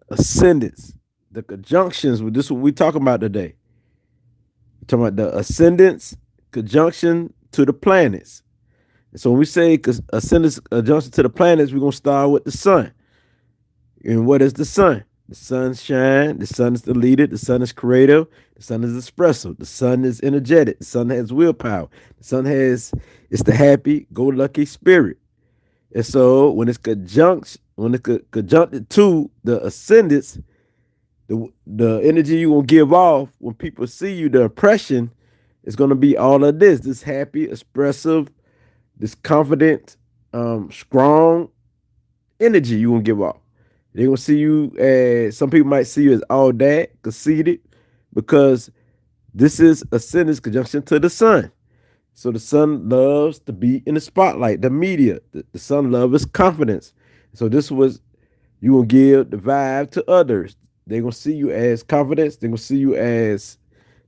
ascendants, the conjunctions. This is what we talking about today. We're talking about the ascendants conjunction to the planets. So when we say ascendants conjunction to the planets, we're gonna start with the sun. And what is the sun? The sun shine. The sun is the leader. The sun is creative. The sun is expressive. The sun is energetic. The sun has willpower. The sun has it's the happy, go lucky spirit. And so when it's conjuncted to the ascendants, the energy you gonna give off when people see you, the impression is gonna be all of this happy, expressive, this confident, strong energy you gonna give off. They're gonna see you as some people might see you as all that, conceited, because this is ascendant conjunction to the sun. So the sun loves to be in the spotlight, the media. The sun loves confidence. So this was you will give the vibe to others. They're gonna see you as confidence. They're gonna see you as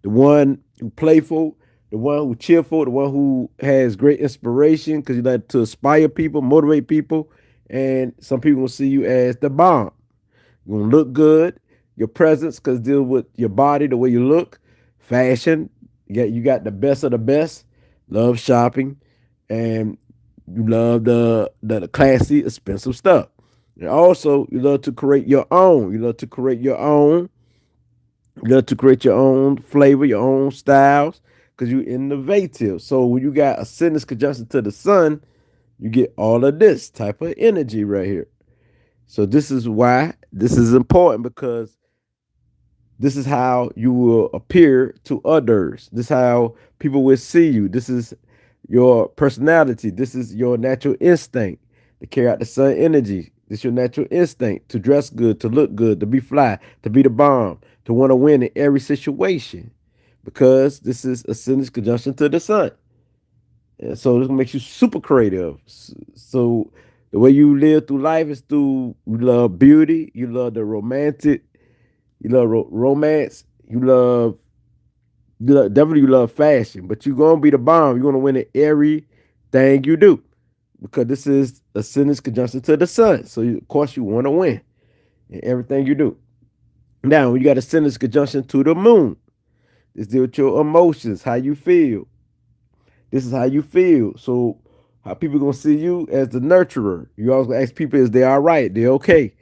the one who playful, the one who cheerful, the one who has great inspiration because you like to inspire people, motivate people, and some people will see you as the bomb. You're gonna look good. Your presence, because deal with your body, the way you look, fashion. You got the best of the best. Love shopping, and you love the classy, expensive stuff. And also, you love to create your own. You love to create your own. You love to create your own flavor, your own styles, because you're innovative. So when you got ascendant conjunction to the sun, you get all of this type of energy right here. So this is why this is important because this is how you will appear to others. This is how people will see you. This is your personality. This is your natural instinct to carry out the sun energy. This is your natural instinct to dress good, to look good, to be fly, to be the bomb, to want to win in every situation. Because this is ascendant conjunction to the sun. And so this makes you super creative. So the way you live through life is through you love beauty, you love the romantic, you love romance, definitely you love fashion, but you're gonna be the bomb. You're gonna win at everything you do because this is ascendant conjunction to the sun. So of course you want to win in everything you do. Now when you got ascendant conjunction to the moon, this deal with your emotions, how you feel. This is how you feel. So how people gonna see you as the nurturer. You always gonna ask people, is they all right? They okay?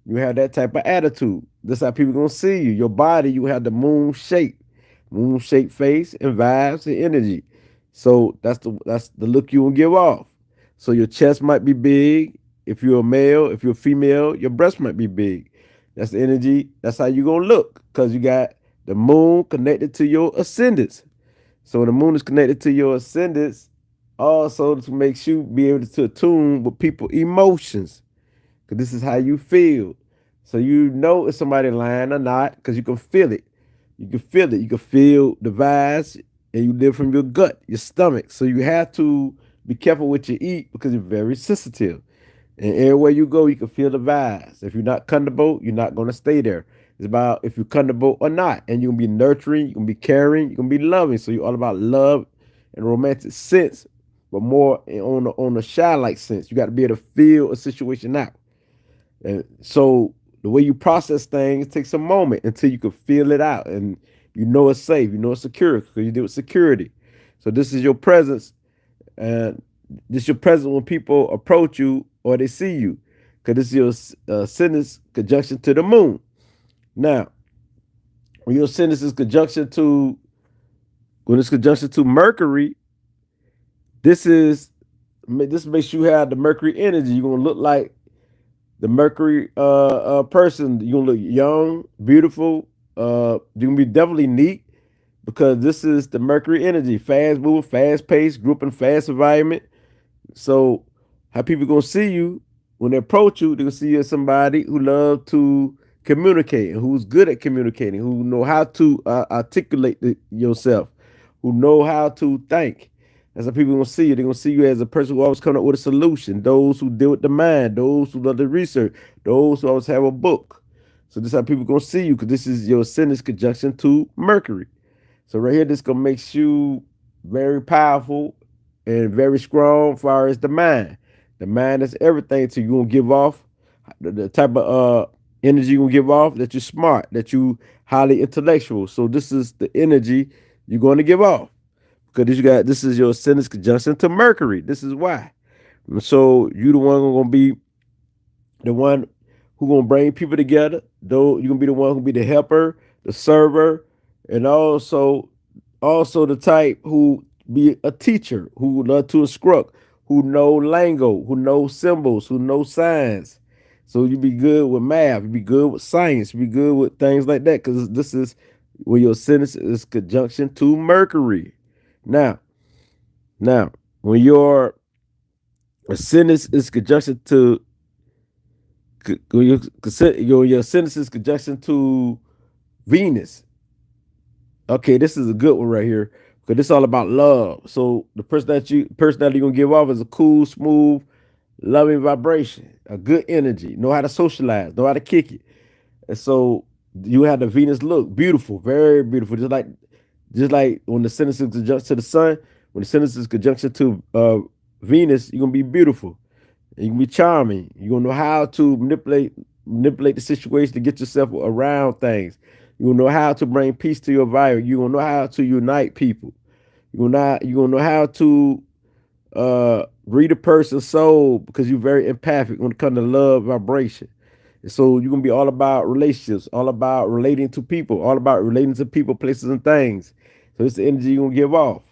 You have that type of attitude. This how people gonna see you. Your body, you have the moon shaped face and vibes and energy. So that's the look you will give off. So your chest might be big. If you're a male, if you're a female, your breast might be big. That's the energy. That's how you gonna look because you got the moon connected to your ascendants. So when the moon is connected to your ascendants, also to make you be able to attune with people emotions. Cause this is how you feel. So you know if somebody lying or not, because you can feel it. You can feel it. You can feel the vibes, and you live from your gut, your stomach. So you have to be careful what you eat because you're very sensitive. And everywhere you go, you can feel the vibes. If you're not comfortable, you're not gonna stay there. It's about if you're comfortable or not. And you're gonna be nurturing, you're gonna be caring, you're gonna be loving. So you're all about love and romantic sense, but more on the shy like sense. You got to be able to feel a situation out. And so the way you process things takes a moment until you can feel it out and you know it's safe, you know it's secure because you deal with security. So this is your presence, and this is your presence when people approach you or they see you, because this is your ascendant conjunction to the moon. Now, when your ascendant is conjunction to when it's conjunction to Mercury, this is this makes you have the Mercury energy. You're gonna look like the Mercury person. You're gonna look young, beautiful. You're gonna be definitely neat because this is the Mercury energy, fast moving, fast paced, group in fast environment. So how people gonna see you when they approach you? They're gonna see you as somebody who love to communicate and who's good at communicating, who know how to articulate yourself, who know how to think. That's how people gonna see you. They're gonna see you as a person who always come up with a solution. Those who deal with the mind, those who love the research, those who always have a book. So this is how people gonna see you because this is your ascendant conjunction to Mercury. So right here, this gonna makes you very powerful and very strong as far as the mind. The mind is everything to you. Gonna give off the type of energy you're gonna give off, that you're smart, that you highly intellectual. So this is the energy you're going to give off. Because this is your ascendant conjunction to Mercury. This is why. And so you the one gonna be the one who gonna bring people together. Though you're gonna be the one who be the helper, the server, and also the type who be a teacher, who love to instruct, who know lingo, who know symbols, who know signs. So you be good with math, you be good with science, you be good with things like that, because this is where your ascendant is conjunction to Mercury. Now, now, when your ascendant is conjunction to your ascendant is conjunction to Venus. Okay, this is a good one right here because this is all about love. So the personality you're gonna give off is a cool, smooth, loving vibration, a good energy, know how to socialize, know how to kick it. And so you have the Venus look, beautiful, very beautiful, just like when the ascendant is conjunction to the sun, when the ascendant is conjunction to Venus, you're gonna be beautiful. You can be charming. You're gonna know how to manipulate the situation to get yourself around things. You're gonna know how to bring peace to your environment. You're gonna know how to unite people. You're gonna know how to read a person's soul because you're very empathic when it comes to love vibration. And so you're gonna be all about relationships, all about relating to people, all about relating to people, places, and things. So it's the energy you're gonna give off.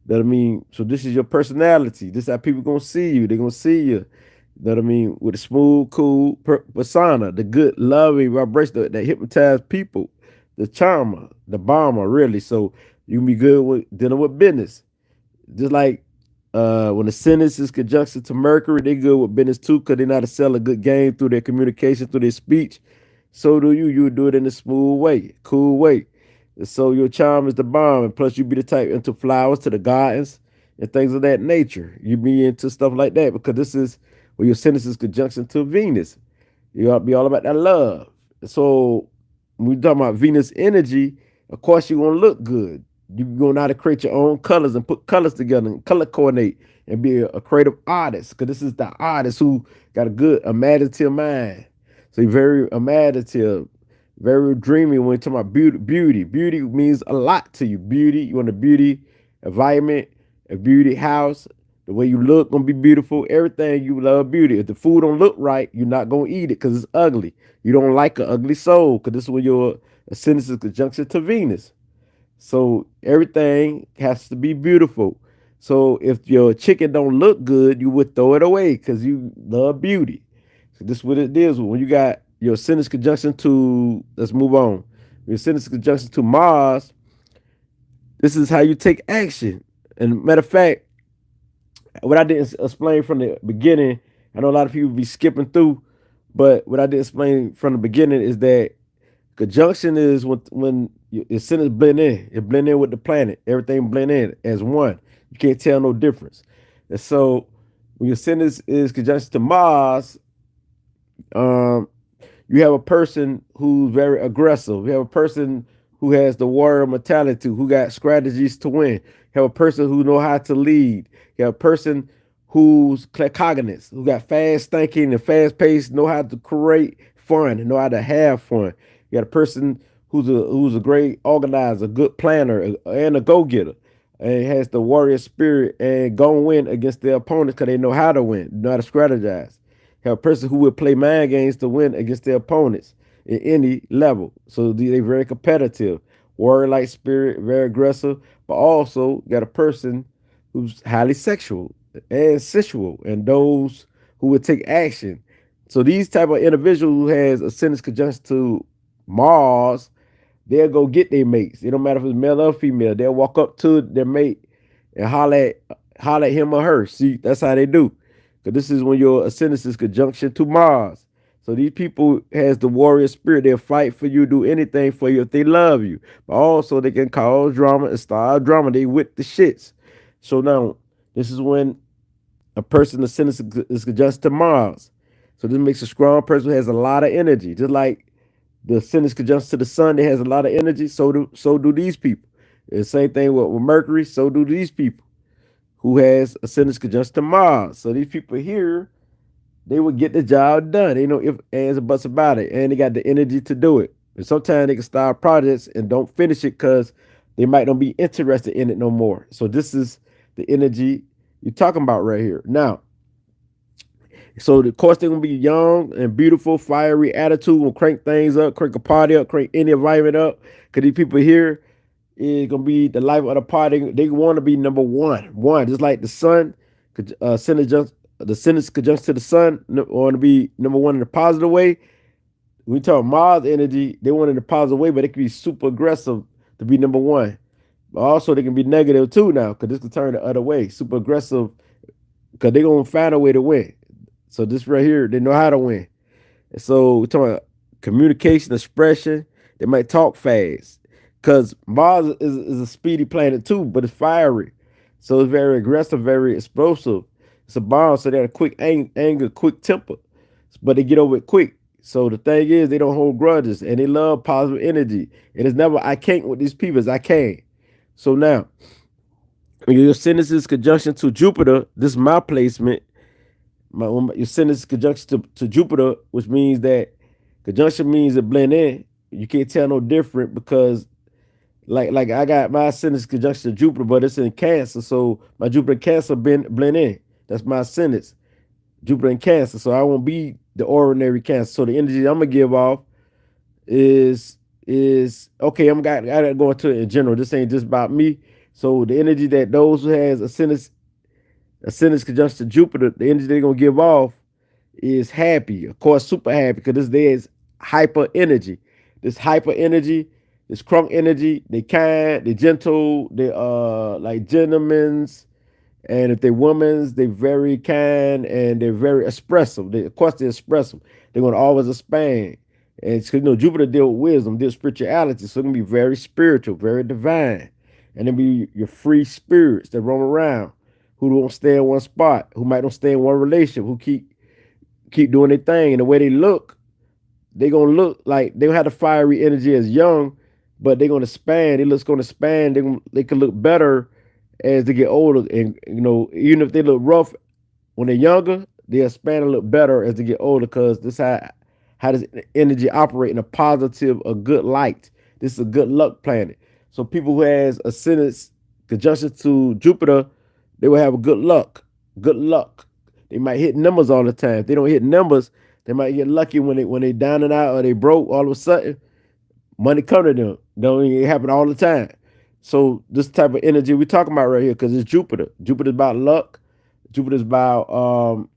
That I mean, so this is your personality. This is how people gonna see you. They're gonna see you. You know what I mean? With a smooth, cool persona, the good, loving vibration that hypnotize people, the charmer, the bomber, really. So you can be good with dealing with business. Just like when the ascendant is conjunction to Mercury, they good with business too, because they know how to sell a good game through their communication, through their speech. So do you. You do it in a smooth way, cool way. And so your charm is the bomb, and plus you be the type into flowers to the gardens and things of that nature. You be into stuff like that because this is where your ascendant is conjunction to Venus. You ought to be all about that love. So when we talk about Venus energy, of course you're gonna look good. You're gonna know how to create your own colors and put colors together and color coordinate and be a creative artist. Because this is the artist who got a good imaginative mind. So you're very imaginative, very dreamy when you're talking about beauty. Beauty means a lot to you. Beauty, you want a beauty environment, a beauty house. The way you look gonna be beautiful. Everything you love beauty. If the food don't look right, you're not gonna eat it because it's ugly. You don't like an ugly soul because this is when your ascendant is conjunction to Venus. So everything has to be beautiful. So if your chicken don't look good, you would throw it away because you love beauty. So this is what it is when you got your ascendant conjunction to. Let's move on. Your ascendant conjunction to Mars. This is how you take action. And matter of fact, what I didn't explain from the beginning, I know a lot of people be skipping through, but what I didn't explain from the beginning is that conjunction is when your ascendants blend in. It blend in with the planet. Everything blend in as one. You can't tell no difference. And so when your ascendant is conjunction to Mars, um, you have a person who's very aggressive. You have a person who has the warrior mentality, who got strategies to win. You have a person who know how to lead. You have a person who's claircognizant, who got fast thinking and fast paced, know how to create fun and know how to have fun. You got a person who's a great organizer, good planner, and a go getter, and has the warrior spirit and go and win against their opponents because they know how to win, know how to strategize. Have a person who would play mind games to win against their opponents at any level. So they're very competitive, warrior-like spirit, very aggressive, but also got a person who's highly sexual and sensual, and those who would take action. So these type of individual who has ascendant conjunction to Mars, they'll go get their mates. It don't matter if it's male or female. They'll walk up to their mate and holler at him or her. See, that's how they do. Because this is when your ascendant is conjunction to Mars. So these people has the warrior spirit. They'll fight for you, do anything for you if they love you. But also they can cause drama and start drama. They with the shits. So now this is when a person ascendant is conjunction to Mars. So this makes a strong person who has a lot of energy. Just like the ascendant conjunction to the sun, that has a lot of energy. So do these people. The same thing with Mercury. So do these people who has ascendant conjunction to Mars. So these people here, they would get the job done. They know if ands or buts about it, and they got the energy to do it. And sometimes they can start projects and don't finish it because they might not be interested in it no more. So this is the energy you're talking about right here. Now, so of course they're gonna be young and beautiful, fiery attitude, will crank things up, crank a party up, crank any environment up. Cause these people here is gonna be the life of the party. They want to be number one, just like the sun. The Ascendant conjunction to the sun want to be number one in a positive way. When we talk Mars energy, they want it in a positive way, but they can be super aggressive to be number one. But also they can be negative too now, because this can turn the other way. Super aggressive, because they're gonna find a way to win. So this right here, they know how to win. And so we're talking about communication, expression. They might talk fast because Mars is a speedy planet too, but it's fiery. So it's very aggressive, very explosive. It's a bomb, so they have a quick anger, quick temper, but they get over it quick. So the thing is, they don't hold grudges and they love positive energy. And it's never I can't with these people, it's I can. So now, when your ascendant is conjunction to Jupiter, this is my placement. Your ascendant is conjunction to Jupiter, which means that conjunction means it blend in. You can't tell no different because like I got my ascendant conjunction to Jupiter, but it's in Cancer, so my Jupiter and Cancer blend in. That's my ascendant, Jupiter and Cancer. So I won't be the ordinary Cancer. So the energy I'm gonna give off is okay. I gotta go into it in general. This ain't just about me. So the energy that those who has ascendant conjunction to Jupiter, the energy they're gonna give off is happy, of course, super happy, because this day is hyper energy. This hyper energy, this crunk energy, they kind, they gentle, they like gentlemen's, and if they're women's, they're very kind and they're very expressive. Of course, they're expressive. They're gonna always expand. And it's because Jupiter deal with wisdom, deal with spirituality, so it's gonna be very spiritual, very divine, and then be your free spirits that roam around, who don't stay in one spot, who might don't stay in one relationship, who keep doing their thing. And the way they look, they gonna look like they have the fiery energy as young, but they're gonna span. They look's gonna span. They can look better as they get older. And even if they look rough when they're younger, they'll span and look better as they get older, because this how does energy operate in a positive, a good light. This is a good luck planet. So people who has ascendants conjunction to Jupiter, they will have a good luck. Good luck. They might hit numbers all the time. If they don't hit numbers, they might get lucky when they down and out or they broke. All of a sudden, money come to them. Don't even happen all the time. So this type of energy we're talking about right here, because it's Jupiter. Jupiter's about luck. Jupiter's about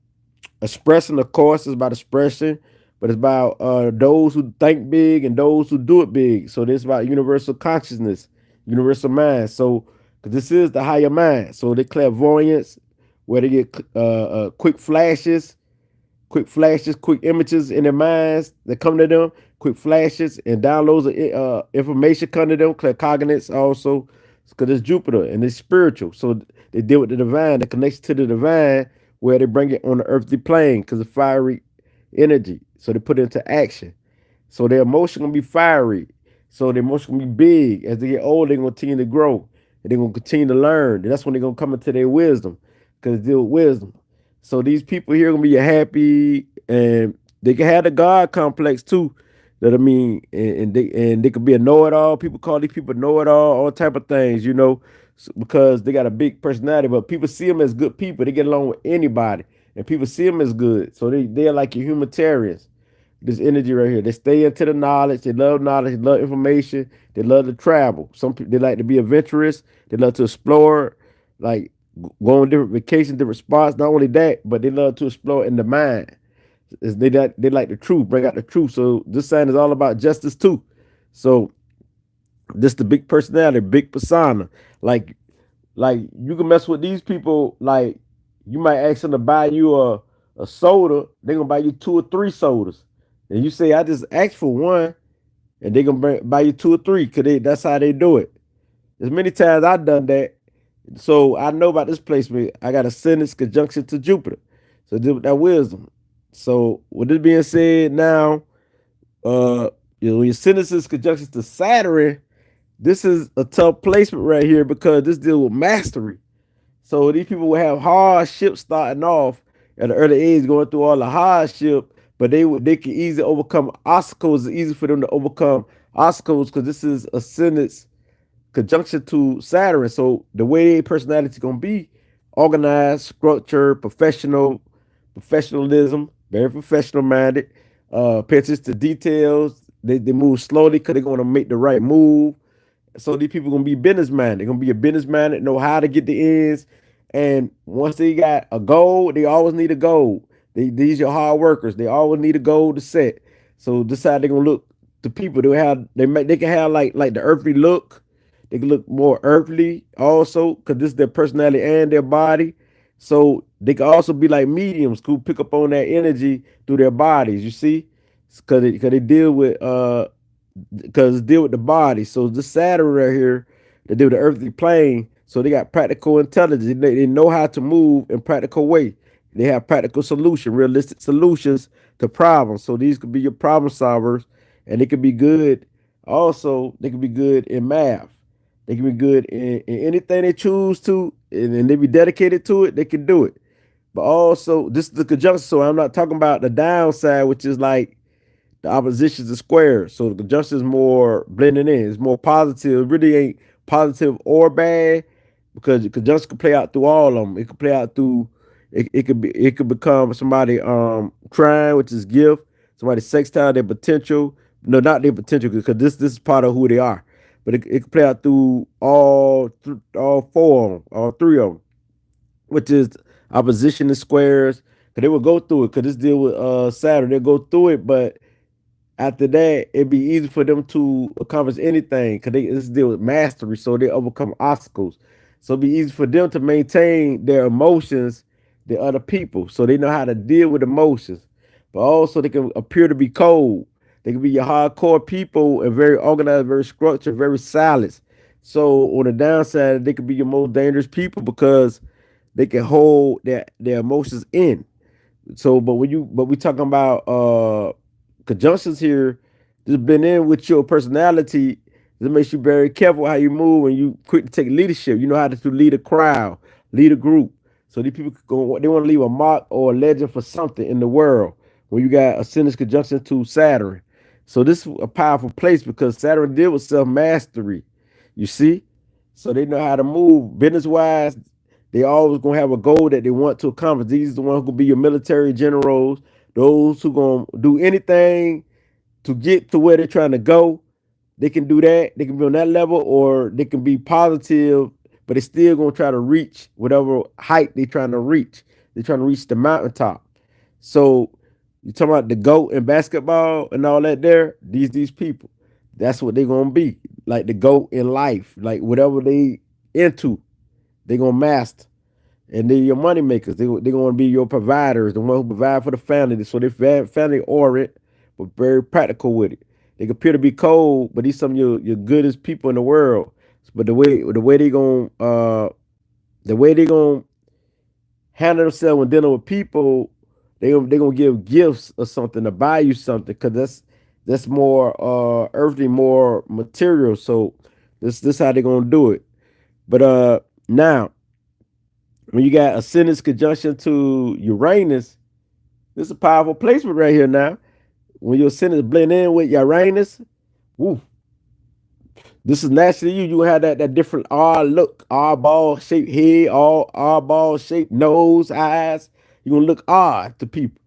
expressing, of course. It's about expression, but it's about those who think big and those who do it big. So this is about universal consciousness, universal mind. So because this is the higher mind. So the clairvoyance, where they get quick flashes, quick images in their minds that come to them, quick flashes and downloads of information come to them, claircognizance also, because it's Jupiter and it's spiritual. So they deal with the divine, the connection to the divine, where they bring it on the earthly plane because of fiery energy. So they put it into action. So their emotion gonna be fiery. So their emotion gonna be big. As they get older, they're gonna continue to grow. And they're gonna continue to learn. And that's when they're gonna come into their wisdom. Because they deal with wisdom. So these people here are gonna be happy, and they can have the God complex too. That I mean, and they could be a know-it-all. People call these people know-it-all, all type of things, because they got a big personality. But people see them as good people. They get along with anybody, and people see them as good. So they're like your humanitarians. This energy right here. They stay into the knowledge. They love information. They love to travel. Some people, they like to be adventurous. They love to explore, like go on different vacations, different spots. Not only that, but they love to explore in the mind. They like the truth, bring out the truth. So this sign is all about justice too. So this the big personality, big persona. Like you can mess with these people. Like you might ask them to buy you a soda. They're gonna buy you 2 or 3 sodas, and you say I just asked for one, and they're gonna buy you 2 or 3 because that's how they do it. As many times I've done that. So I know about this placement. I got a ascendant conjunction to Jupiter. So deal with that wisdom. So with this being said, now when your ascendant is conjunction to Saturn, this is a tough placement right here because this deal with mastery. So these people will have hardships starting off, at an early age, going through all the hardship, but they can easily overcome obstacles. It's easy for them to overcome obstacles because this is ascendant's conjunction to Saturn. So the way their personality is gonna be organized, structured, professionalism, very professional minded. Pay attention to details. They move slowly because they're gonna make the right move. So these people gonna be business minded. They're gonna be a business minded, know how to get the ends. And once they got a goal, they always need a goal. These are hard workers. They always need a goal to set. So this how they're gonna look to people. They can have like the earthly look. They can look more earthly also, because this is their personality and their body. So they can also be like mediums who pick up on that energy through their bodies, you see? Because they deal with the body. So the Saturn right here, they deal with the earthly plane. So they got practical intelligence. They know how to move in practical way. They have practical solution, realistic solutions to problems. So these could be your problem solvers, and they could be good. Also, they could be good in math. They can be good in anything they choose to, and they be dedicated to it. They can do it. But also, this is the conjunction. So I'm not talking about the downside, which is like the oppositions are squares. So the conjunction is more blending in. It's more positive. It really ain't positive or bad because the conjunction can play out through all of them. It could play out through. It could become somebody trying, which is gift. Somebody sextile their potential. No, not their potential, because this is part of who they are. But it could play out through all four of them, all three of them, which is opposition and squares. Cause they will go through it. Cause this deal with Saturn, they'll go through it, but after that, it'd be easy for them to accomplish anything because they this deal with mastery, so they overcome obstacles. So it'd be easy for them to maintain their emotions than other people. So they know how to deal with emotions. But also they can appear to be cold. They can be your hardcore people and very organized, very structured, very silent. So on the downside, they could be your most dangerous people because they can hold their emotions in. So, but we talking about conjunctions here, just blend in with your personality. This makes you very careful how you move and you quick to take leadership. You know how to lead a crowd, lead a group. So these people they want to leave a mark or a legend for something in the world. When you got ascendant conjunction to Saturn, so this is a powerful place because Saturn deals with self mastery. You see, so they know how to move business wise. They always gonna have a goal that they want to accomplish. These are the ones who gonna be your military generals, those who gonna do anything to get to where they're trying to go. They can do that. They can be on that level, or they can be positive, but they still gonna try to reach whatever height they're trying to reach. They're trying to reach the mountaintop. So you talking about the GOAT in basketball and all that there, these people. That's what they're gonna be. Like the GOAT in life. Like whatever they into, they gonna master. And they're your money makers. They're gonna be your providers, the one who provide for the family. So they're family oriented, but very practical with it. They appear to be cold, but these some of your goodest people in the world. But the way they gonna handle themselves when dealing with people, they gonna give gifts or something to buy you something, because that's more earthly, more material. So this how they gonna do it. But now when you got ascendant conjunction to Uranus, this is a powerful placement right here now. When your ascendant blend in with Uranus, woo, this is naturally you. You have that different odd look, odd ball shaped head, all odd ball shaped nose, eyes. You're gonna look odd to people.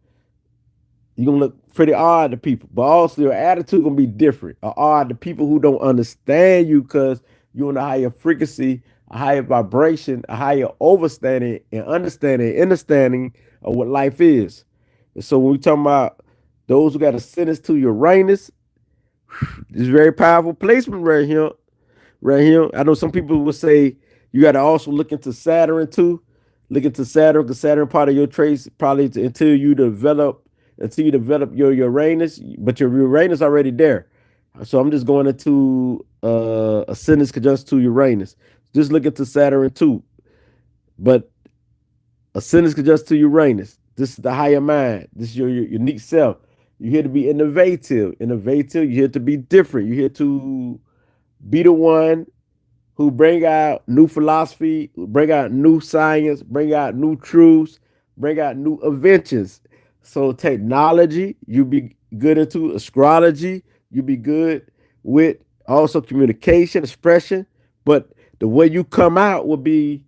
You're gonna look pretty odd to people, but also your attitude gonna be different, or odd to people who don't understand you because you're on a higher frequency, a higher vibration, a higher overstanding and understanding of what life is. And so when we talking about those who got ascendants to Uranus, this very powerful placement right here. Right here, I know some people will say you got to also look into Saturn too. Look into Saturn because Saturn part of your traits probably until you develop your Uranus, but your Uranus already there. So I'm just going into ascendant conjunction to Uranus. Just look into Saturn too, but ascendant conjunction to Uranus. This is the higher mind. This is your unique self. You're here to be innovative. Innovative. You're here to be different. You're here to be the one who bring out new philosophy, bring out new science, bring out new truths, bring out new inventions. So technology, you be good into astrology, you be good with also communication, expression, but the way you come out will be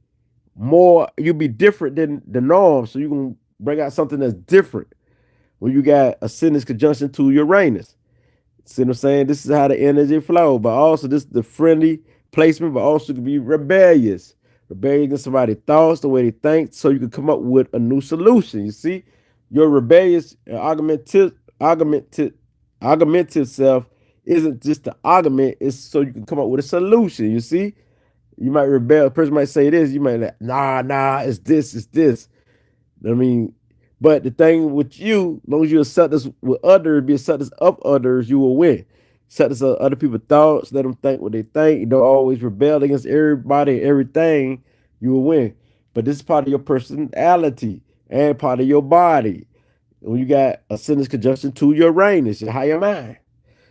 more, you'll be different than the norm. So you can bring out something that's different when you got Ascendant conjunction to Uranus. See what I'm saying? This is how the energy flow, but also this is the friendly placement, but also can be rebellious. Rebellious against somebody's thoughts, the way they think, so you can come up with a new solution. You see, your rebellious, argumentative self isn't just the argument; it's so you can come up with a solution. You see, you might rebel. A person might say this, you might like, nah, it's this, it's this. I mean, but the thing with you, as long as you accept this with others, be acceptance of others, you will win. Acceptance of other people's thoughts, let them think what they think. You don't always rebel against everybody and everything, you will win. But this is part of your personality and part of your body. When you got Ascendant conjunction to your Uranus, your higher mind.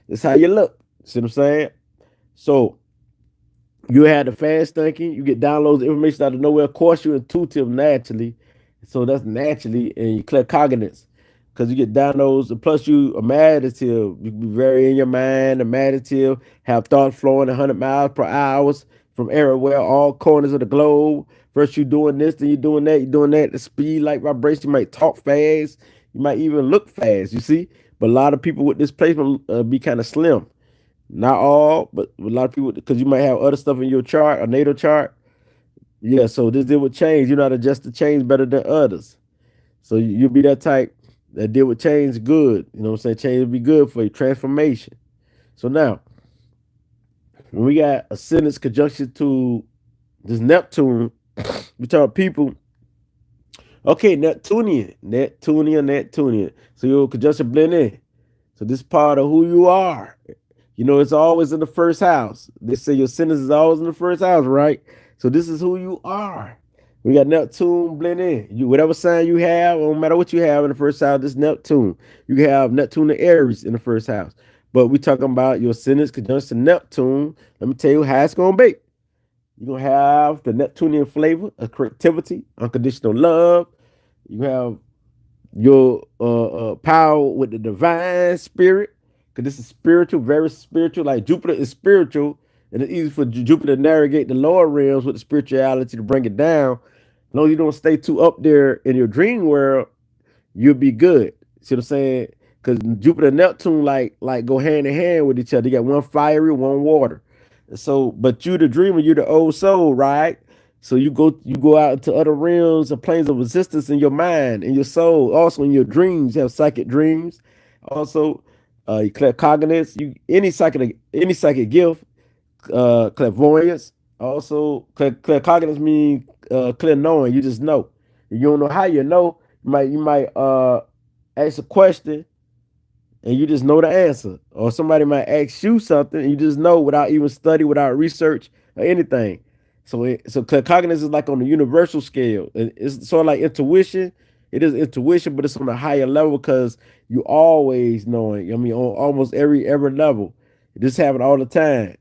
That's how you look. See what I'm saying? So you had the fast thinking, you get downloads information out of nowhere. Of course, you're intuitive naturally. So that's naturally, and you clear cognites because you get downloads. And plus, you imaginative. You can be very in your mind, imaginative, have thoughts flowing 100 miles per hour from everywhere, all corners of the globe. First, you doing this, then you doing that, you doing that. The speed, like vibration, you might talk fast, you might even look fast. You see, but a lot of people with this placement be kind of slim. Not all, but a lot of people, because you might have other stuff in your chart, a natal chart. Yeah, so this deal with change. You know how to adjust the change better than others. So you'll be that type that deal with change good. You know what I'm saying? Change will be good for you. Transformation. So now, when we got Ascendant's conjunction to this Neptune, we talk people. Okay, Neptunian. So your conjunction blend in. So this part of who you are. You know, it's always in the first house. They say your sentence is always in the first house, right? So this is who you are. We got Neptune blend in. You whatever sign you have, no matter what you have in the first house, this Neptune. You can have Neptune and Aries in the first house. But we talking about your ascendant conjunction Neptune. Let me tell you how it's gonna be. You're gonna have the Neptunian flavor of creativity, unconditional love. You have your power with the divine spirit, because this is spiritual, very spiritual. Like Jupiter is spiritual, and it's easy for Jupiter to navigate the lower realms with the spirituality to bring it down. As long as you don't stay too up there in your dream world, you'll be good. See what I'm saying? Because Jupiter and Neptune like go hand in hand with each other. You got one fiery, one water. So, but you the dreamer, you the old soul, right? So you go out into other realms and planes of existence in your mind and your soul. Also in your dreams, you have psychic dreams. Also, you claircognizance, you any psychic gift, clairvoyance. Also, claircognizance means clear knowing. You just know. You don't know how you know. You might ask a question and you just know the answer. Or somebody might ask you something and you just know without even study, without research or anything. So cognition is like on the universal scale. It's sort of like intuition. It is intuition, but it's on a higher level because you always knowing. I mean, on almost every level. This happen all the time.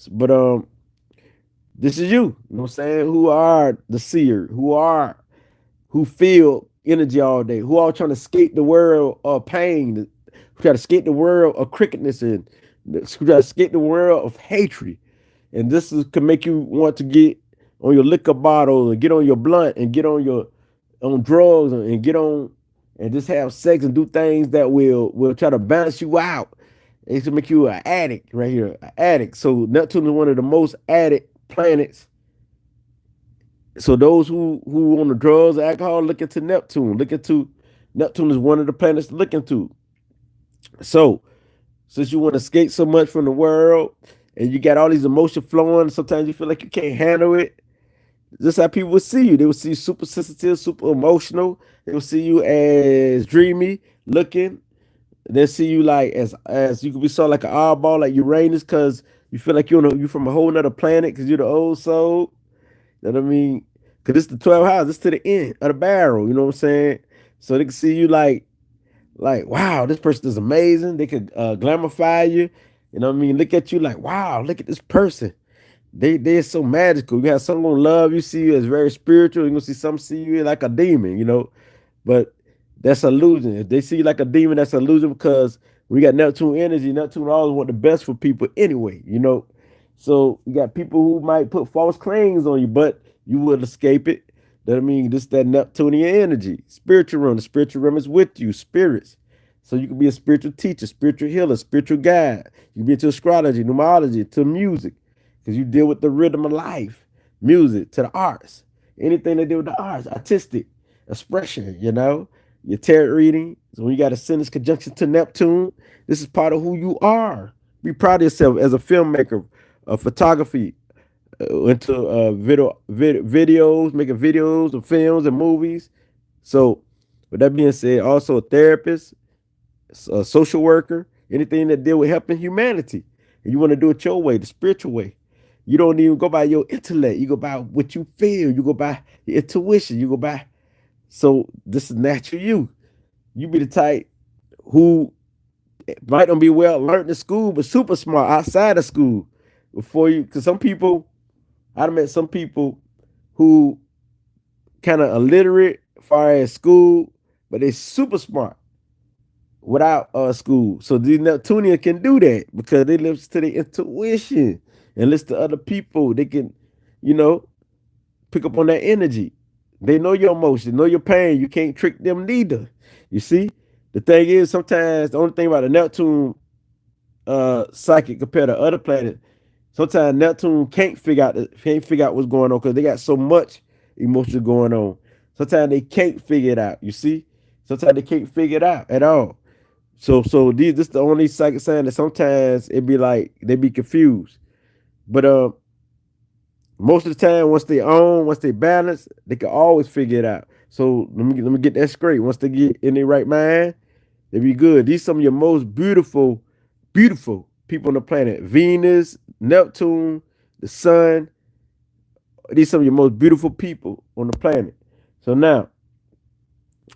But this is you. You know what I'm saying? Who are the seer? Who feel energy all day? Who all trying to escape the world of pain? Who try to escape the world of crookedness and who try to escape the world of hatred? And this can make you want to get on your liquor bottle and get on your blunt and get on your on drugs and get on and just have sex and do things that will try to balance you out. It's to make you an addict right here, an addict. So Neptune is one of the most addict planets. So those who on the drugs, alcohol, look into Neptune. Neptune is one of the planets to look into. So since you want to escape so much from the world and you got all these emotions flowing, sometimes you feel like you can't handle it. This is how people will see you. They will see you super sensitive, super emotional. They will see you as dreamy looking. They'll see you like as you could be sort of like an oddball, like Uranus, because you feel like you're from a whole nother planet because you're the old soul. You know what I mean? Because it's the 12 house. It's to the end of the barrel. You know what I'm saying? So they can see you like, wow, this person is amazing. They could glamify you. You know what I mean? Look at you like, wow, look at this person. They're so magical. You have someone gonna love you, see you as very spiritual. You're gonna see some see you like a demon, you know. But that's illusion. If they see you like a demon, that's illusion because we got Neptune energy. Neptune always want the best for people anyway, you know. So you got people who might put false claims on you, but you will escape it. That I mean, this that Neptunian energy, spiritual realm. The spiritual realm is with you, spirits. So you can be a spiritual teacher, spiritual healer, spiritual guide. You can be into astrology, numerology, to music, because you deal with the rhythm of life, music, to the arts, anything that deal with the arts, artistic expression, you know, your tarot reading. So when you got Ascendant conjunction to Neptune, this is part of who you are. Be proud of yourself as a filmmaker, photography, into videos, making videos of films and movies. So, with that being said, also a therapist, a social worker, anything that deal with helping humanity. And you want to do it your way, the spiritual way. You don't even go by your intellect. You go by what you feel. You go by your intuition. You go by. So this is natural you. You be the type who might not be well learned in school, but super smart outside of school. Before you, because some people, I've met some people who kind of illiterate as far as school, but they super smart without school. So these Neptunians can do that because they listen to their intuition and listen to other people. They can, you know, pick up on that energy. They know your emotion, know your pain. You can't trick them neither. You see? The thing is, sometimes the only thing about the Neptune psychic compared to other planets, sometimes Neptune can't figure out what's going on because they got so much emotion going on. Sometimes they can't figure it out. You see? Sometimes they can't figure it out at all. This the only psychic sign that sometimes it be like they be confused. But most of the time, once they balance, they can always figure it out. So let me get that straight. Once they get in their right mind, they be good. These some of your most beautiful people on the planet. Venus, Neptune, the sun. These some of your most beautiful people on the planet. So now,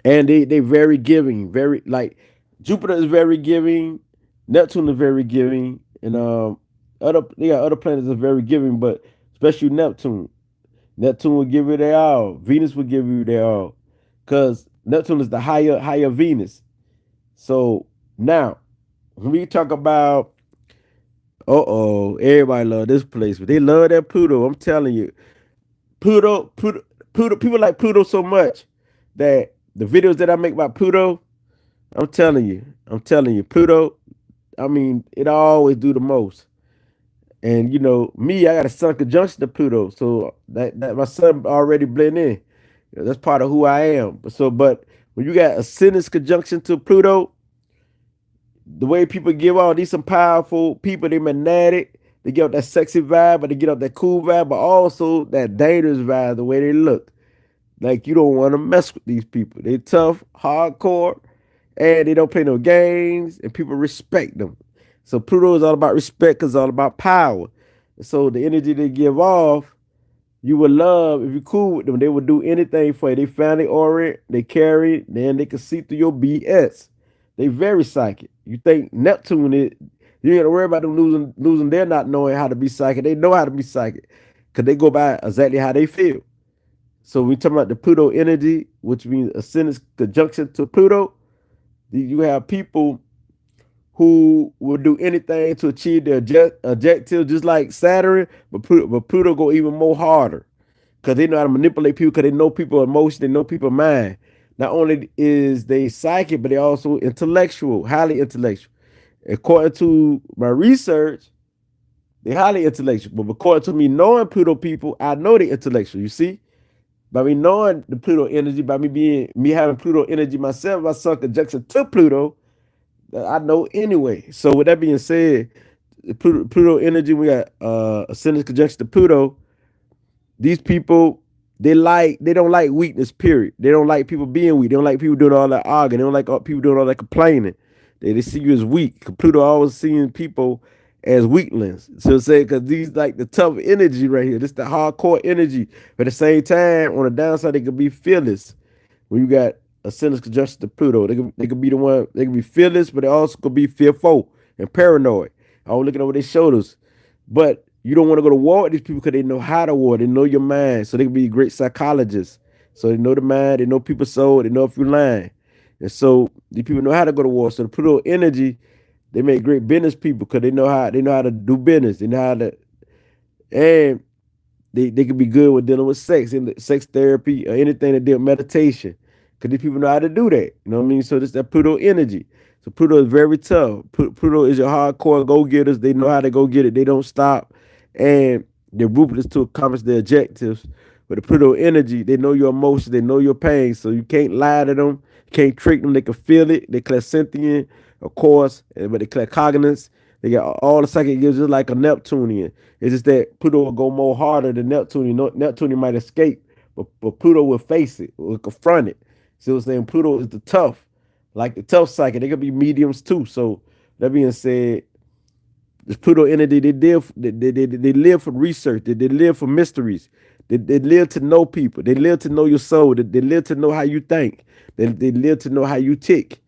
and they very giving, very like Jupiter is very giving, Neptune is very giving, and they got other planets that are very giving, but especially Neptune. Neptune will give you their all. Venus will give you their all. Because Neptune is the higher Venus. So now, when we talk about, everybody love this place, but they love that Pluto. I'm telling you. Pluto, Pluto, Pluto, people like Pluto so much that the videos that I make about Pluto, I'm telling you, Pluto, I mean, it always do the most. And you know, me, I got a sun conjunction to Pluto, so that my sun already blend in. You know, that's part of who I am. But when you got Ascendant conjunction to Pluto, the way people give off, these some powerful people. They magnetic. They get off that sexy vibe, but they get off that cool vibe, but also that dangerous vibe. The way they look, like you don't want to mess with these people. They tough, hardcore, and they don't play no games, and people respect them. So Pluto is all about respect, cause it's all about power. So the energy they give off, you would love if you're cool with them. They would do anything for you. They family orient, they carry, then they can see through your BS. They very psychic. You think Neptune is, you ain't gotta worry about them losing. They're not knowing how to be psychic. They know how to be psychic, cause they go by exactly how they feel. So we talking about the Pluto energy, which means Ascendant conjunction to Pluto. You have people who will do anything to achieve their objective, just like Saturn, but Pluto go even more harder because they know how to manipulate people, because they know people emotion, they know people mind. Not only is they psychic, but they also intellectual, highly intellectual. According to my research, they highly intellectual. But according to me knowing Pluto people, I know they intellectual. You see, by me knowing the Pluto energy, by me having Pluto energy myself, my sun conjunction to Pluto, that I know anyway. So with that being said, Pluto energy, we got Ascendant conjunction to Pluto. These people, they don't like weakness, period. They don't like people being weak. They don't like people doing all that arguing. They don't like people doing all that complaining. They see you as weak. Pluto always seeing people as weaklings. So say, because these like the tough energy right here. This the hardcore energy. But at the same time, on the downside, they could be fearless. When you got Ascendant conjunction to Pluto, they could be the one, they can be fearless, but they also could be fearful and paranoid. Always looking over their shoulders. But you don't want to go to war with these people because they know how to war. They know your mind. So they can be great psychologists. So they know the mind, they know people's soul, they know if you're lying. And so these people know how to go to war. So the Pluto energy, they make great business people because they know how to do business. They know how to, and they could be good with dealing with sex and sex therapy or anything that deal with meditation. Because these people know how to do that. You know what I mean? So this that Pluto energy. So Pluto is very tough. Pluto is your hardcore go-getters. They know how to go get it. They don't stop. And they're ruthless to accomplish their objectives. But the Pluto energy, they know your emotions, they know your pain. So you can't lie to them. You can't trick them. They can feel it. They clairsentient, of course, but they claircognizant. They got all the psychic gifts just like a Neptunian. It's just that Pluto will go more harder than Neptune. You know, Neptune might escape, but Pluto will face it, will confront it. See what I'm saying? Pluto is the tough, like the tough psychic. They could be mediums too. So that being said, this Pluto energy, they live for research. They live for mysteries. They live to know people. They live to know your soul. They live to know how you think. They live to know how you tick.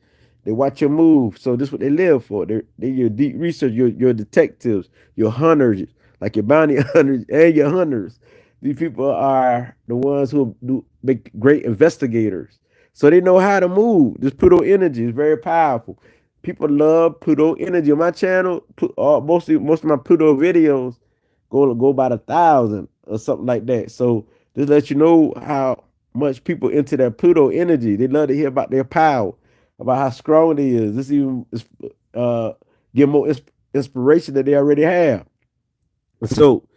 They watch your move. So this is what they live for. They're your deep research, your detectives, your hunters, like your bounty hunters and your hunters. These people are the ones who do make great investigators. So they know how to move. This Pluto energy is very powerful. People love Pluto energy on my channel. Most of my Pluto videos go about 1,000 or something like that. So this lets you know how much people into that Pluto energy. They love to hear about their power, about how strong it is. This even uh, give more inspiration that they already have. So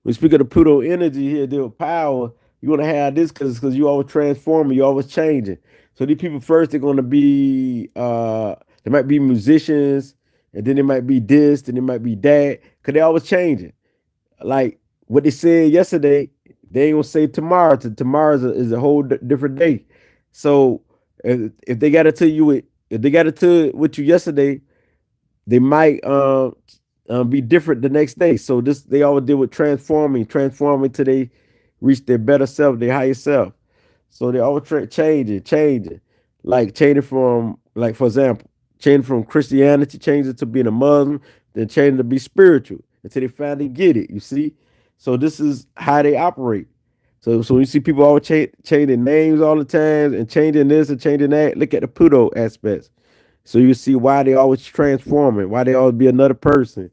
when you speak of the Pluto energy here, deal with power, you want to have this because you always transforming, you always changing. So these people first, they're going to be, they might be musicians, and then they might be this, then they might be that, because they always changing. Like what they said yesterday, they ain't gonna say tomorrow. Tomorrow is a whole different day. So if they got it to you, if they got it to with you yesterday, they might be different the next day. So this they always deal with transforming till they reach their better self, their higher self. So they always changing, like changing from, like for example, changing from Christianity, changing to being a Muslim, then changing to be spiritual until they finally get it. You see, so this is how they operate. So when you see people always changing names all the time and changing this and changing that, look at the Pluto aspects. So you see why they always transforming, why they always be another person.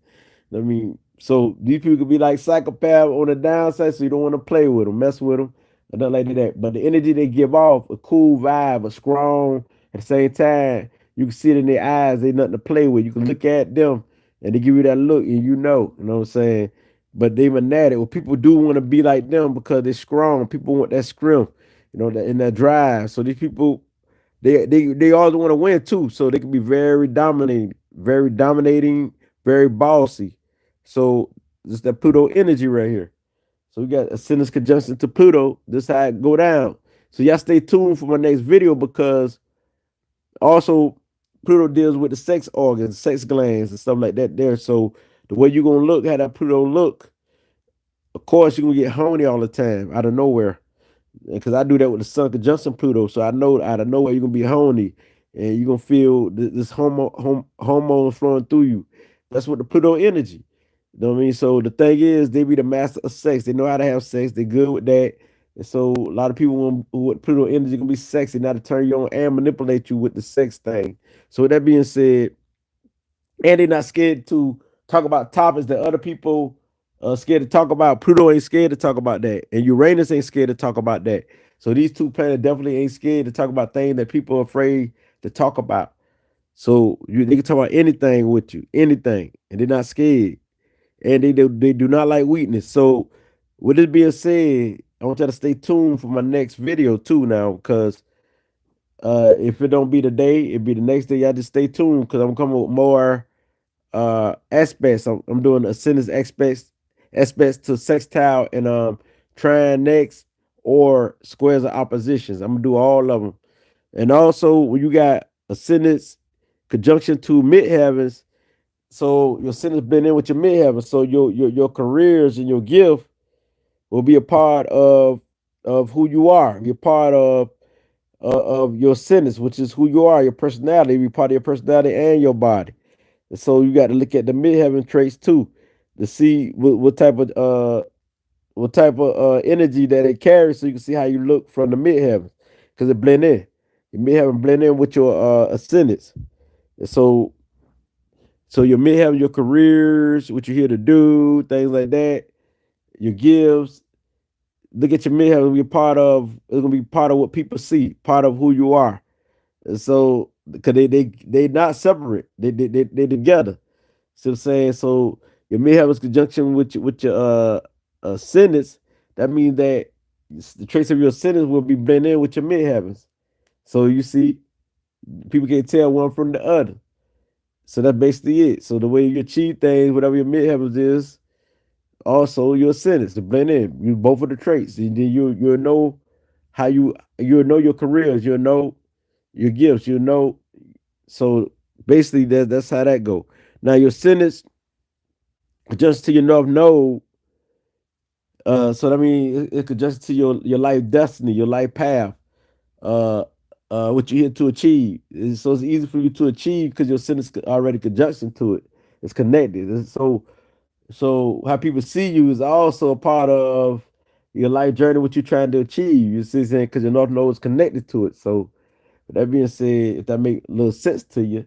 I mean, so these people could be like psychopath on the downside, so you don't want to play with them, mess with them, or nothing like that. But the energy they give off, a cool vibe, a strong, at the same time, you can see it in their eyes, they nothing to play with. You can look at them and they give you that look and you know what I'm saying? But they fanatic. Well, people do want to be like them because they're strong. People want that scrim, in that drive. So these people they always want to win too, so they can be very dominating, very bossy. So this that Pluto energy right here. So we got Ascendant conjunction to Pluto. This how it go down. So y'all stay tuned for my next video because also Pluto deals with the sex organs, sex glands, and stuff like that there. So the way you're gonna look, how that Pluto look, of course you're gonna get horny all the time out of nowhere because I do that with the Sun conjunction Pluto. So I know out of nowhere you're gonna be horny, and you're gonna feel this hormone flowing through you. That's what the Pluto energy. You know what I mean? So the thing is, they be the master of sex. They know how to have sex. They good with that. And so a lot of people who with Pluto energy gonna be sexy, now to turn you on and manipulate you with the sex thing. So with that being said, and they're not scared to talk about topics that other people are scared to talk about. Pluto ain't scared to talk about that, and Uranus ain't scared to talk about that. So these two planets definitely ain't scared to talk about things that people are afraid to talk about. So they can talk about anything with you, anything, and they're not scared, and they do not like weakness. So with this being said, I want y'all to stay tuned for my next video too now, because if it don't be today, it be the next day. Y'all just stay tuned because I'm coming with more aspects. I'm doing ascendant aspects to sextile and trine next or squares of oppositions. I'm gonna do all of them. And also when you got ascendants conjunction to midheavens, so your ascendants been in with your midheavens, so your careers and your gift will be a part of who you are. You're part of your ascendants, which is who you are, your personality, be part of your personality and your body. So you got to look at the midheaven traits too to see what type of energy that it carries, so you can see how you look from the midheavens, because it blend in. Your midheaven blend in with your ascendants. And so your midheaven, your careers, what you're here to do, things like that, your gifts. Look at your midheaven. Be part of. It's gonna be part of what people see, part of who you are. And so, because they not separate. They together. See what I'm saying? So your midheaven's conjunction with your ascendants. That means that the traits of your ascendants will be blended in with your midheavens. So you see, people can't tell one from the other. So that's basically it. So the way you achieve things, whatever your midheavens is, also your ascendants to blend in. You both of the traits, and then you'll know how you'll know your careers. You'll know your gifts. You'll know. So basically, that's how that go. Now your ascendants just to your north node. So I mean, it could just to your life destiny, your life path, uh, what you're here to achieve. So it's easy for you to achieve because your ascendants already conjunction to it. It's connected. So how people see you is also a part of your life journey, what you're trying to achieve. You see, saying because your north node is connected to it. So with that being said, if that make a little sense to you,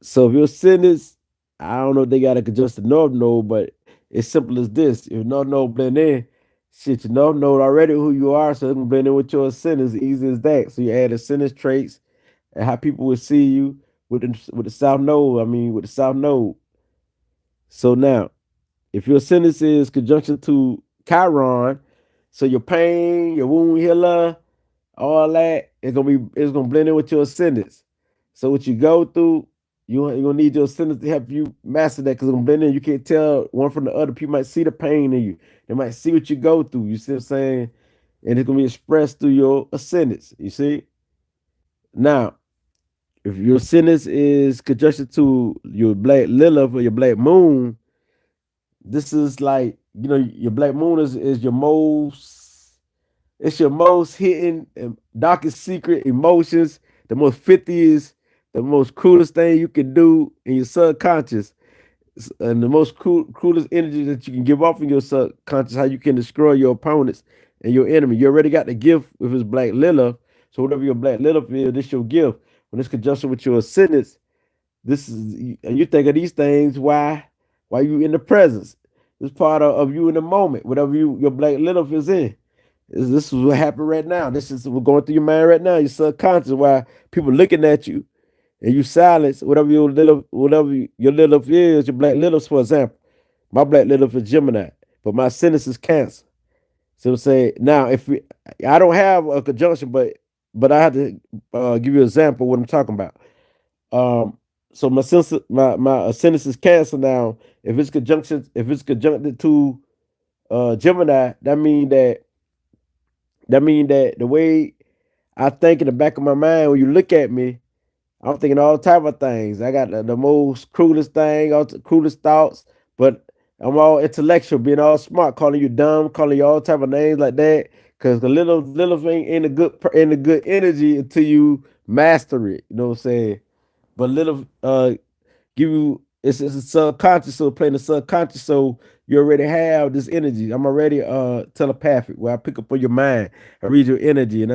so if your ascendants, I don't know if they got to adjust the north node, but it's simple as this: if north node blend in, shit, your north node already who you are, so it can blend in with your ascendants. Easy as that. So you add ascendants traits and how people will see you with the south node. I mean, with the south node. So now, if your ascendant is conjunction to Chiron, so your pain, your wound healer, all that, it's gonna blend in with your ascendants. So what you go through, you're gonna need your ascendants to help you master that because it's gonna blend in. You can't tell one from the other. People might see the pain in you. They might see what you go through. You see what I'm saying? And it's gonna be expressed through your ascendants. You see? Now, if your ascendants is conjunction to your black Lilith or your black moon, this is like, your black moon is your most hidden and darkest secret emotions, the most 50th, the most cruelest thing you can do in your subconscious, and the most cruelest energy that you can give off in your subconscious, how you can destroy your opponents and your enemy. You already got the gift with his black Lilith. So whatever your black Lilith is, this your gift. When it's conjunction with your ascendants, this is, and you think of these things, why you in the presence. It's part of you in the moment, whatever your black Lilith is in. This is what happened right now. This is what's going through your mind right now. Your subconscious, why people looking at you and you silence whatever your Lilith is, your black Lilith, for example. My black Lilith is Gemini, but my ascendant is Cancer. So say now, I don't have a conjunction, but I have to give you an example of what I'm talking about. Um, so my ascendant is Cancer now. If it's conjuncted to Gemini, that mean that the way I think in the back of my mind when you look at me, I'm thinking all type of things. I got the most cruelest thing, all the cruelest thoughts, but I'm all intellectual, being all smart, calling you dumb, calling you all type of names like that. Cause the little thing ain't a good energy until you master it. You know what I'm saying? But little give you it's a subconscious, so playing the subconscious, so you already have this energy. I'm already telepathic where I pick up on your mind, I read your energy, and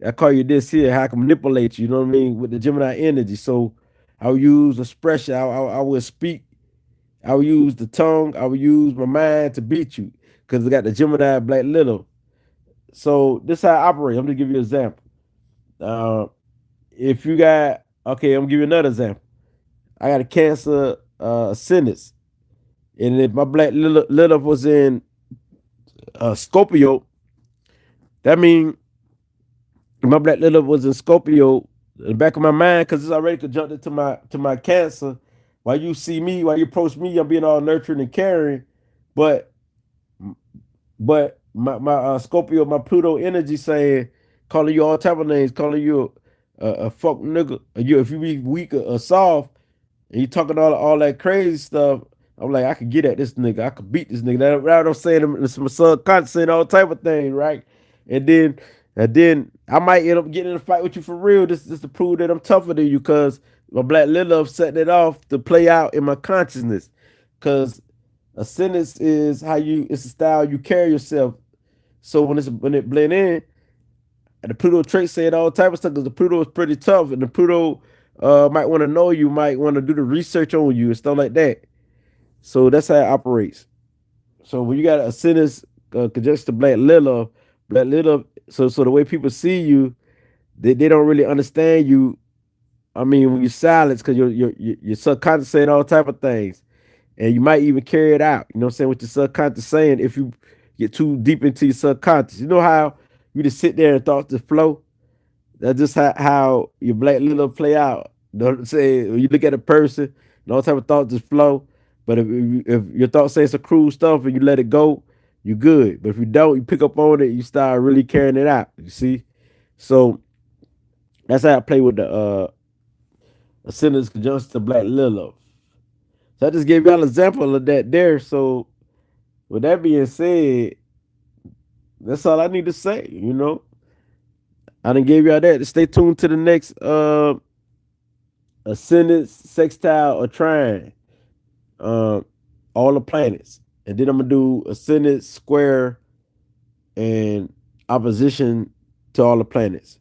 I call you this here, how I can manipulate you, you know what I mean, with the Gemini energy. So I'll use expression, I will speak, I will use the tongue, I will use my mind to beat you because I got the Gemini black little. So this is how I operate. I'm gonna give you an example. Uh, if you got okay, I'm gonna give you another example. I got a Cancer ascendant, and if my black little was in Scorpio, that means my black Lilith was in Scorpio in the back of my mind because it's already conjuncted to my Cancer. While you see me, while you approach me, I'm being all nurturing and caring, but my Scorpio, my Pluto energy saying, calling you all type of names, calling you a fuck nigga, if you be weak or soft, and you talking all that crazy stuff. I'm like, I could get at this nigga. I could beat this nigga. That's what I'm saying. It's my subconscious saying all type of things, right? And then I might end up getting in a fight with you for real. This is to prove that I'm tougher than you because my black Lilith setting it off to play out in my consciousness. Because Ascendant is how you. It's the style you carry yourself. So when it blend in, and the Pluto trait said all type of stuff because the Pluto is pretty tough, and the Pluto might want to know you, might want to do the research on you and stuff like that. So that's how it operates. So when you got a Ascendant conjunction to Black Lilith, so the way people see you, they don't really understand you. I mean, when you're silent, because your subconscious saying all type of things, and you might even carry it out. You know what I'm saying? With your subconscious saying, if you get too deep into your subconscious, you know how you just sit there and thoughts just flow. That's just how your Black Lilith play out. You know what I'm saying? When you look at a person, and all type of thoughts just flow. But if your thoughts say some cruel stuff and you let it go, you good. But if you don't, you pick up on it, you start really carrying it out. You see? So that's how I play with the Ascendant conjunction to Black Lilith. So I just gave y'all an example of that there. So with that being said, that's all I need to say. I done gave y'all that. Stay tuned to the next Ascendant, sextile, or trine. Uh, all the planets. And then I'm gonna do Ascendant, square, and opposition to all the planets.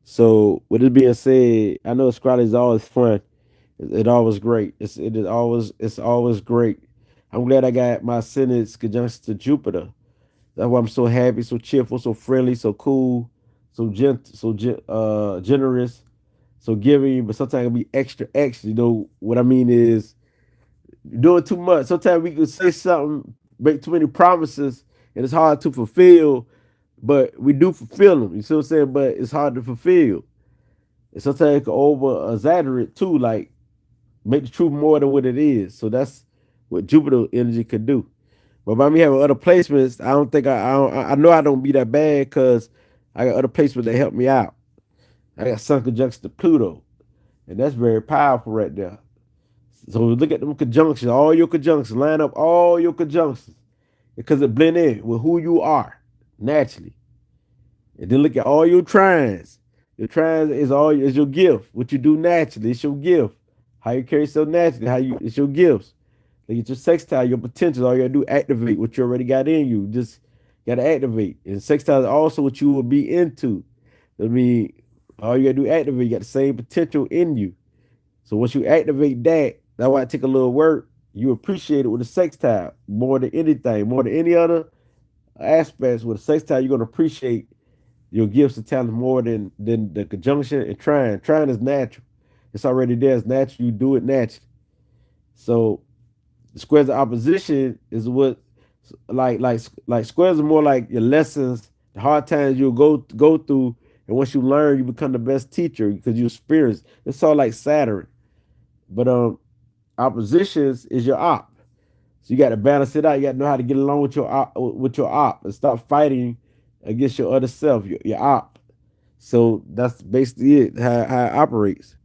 So with it being said, I know astrology is always fun. It always great. It's always great. I'm glad I got my Ascendant conjunction to Jupiter. That's why I'm so happy, so cheerful, so friendly, so cool, generous, so giving. But sometimes it can be extra, extra. You know what I mean is doing too much. Sometimes we can say something, make too many promises, and it's hard to fulfill. But we do fulfill them. You see what I'm saying? But it's hard to fulfill. And sometimes it can over exaggerate too, like make the truth more than what it is. So that's what Jupiter energy could do. But by me having other placements, I don't think I know I don't be that bad because I got other placements that help me out. I got Sun conjunction to Pluto, and that's very powerful right there. So look at them conjunctions, all your conjunctions, line up all your conjunctions because it blend in with who you are naturally. And then look at all your trines. Your trines is your gift. What you do naturally, it's your gift. How you carry yourself naturally, it's your gifts. Look at your sextile, your potentials. All you gotta do activate what you already got in you. Just gotta activate. And sextile is also what you will be into. I mean, all you gotta do activate. You got the same potential in you. So once you activate that, that's why it take a little work. You appreciate it with a sextile more than anything, more than any other aspects. With a sextile, you're gonna appreciate your gifts and talents more than the conjunction and trying. Trying is natural. It's already there. It's natural. You do it naturally. So the squares of opposition is what like squares are more like your lessons, the hard times you'll go through, and once you learn, you become the best teacher because you experience. It's all like Saturn, but oppositions is your op. So you got to balance it out. You got to know how to get along with your op and stop fighting against your other self, your op. So that's basically it, how it operates.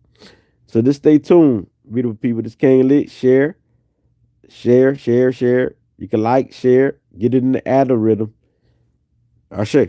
So just stay tuned, beautiful people. This King Lit. Share. You can like, share, get it in the algorithm. Ashe.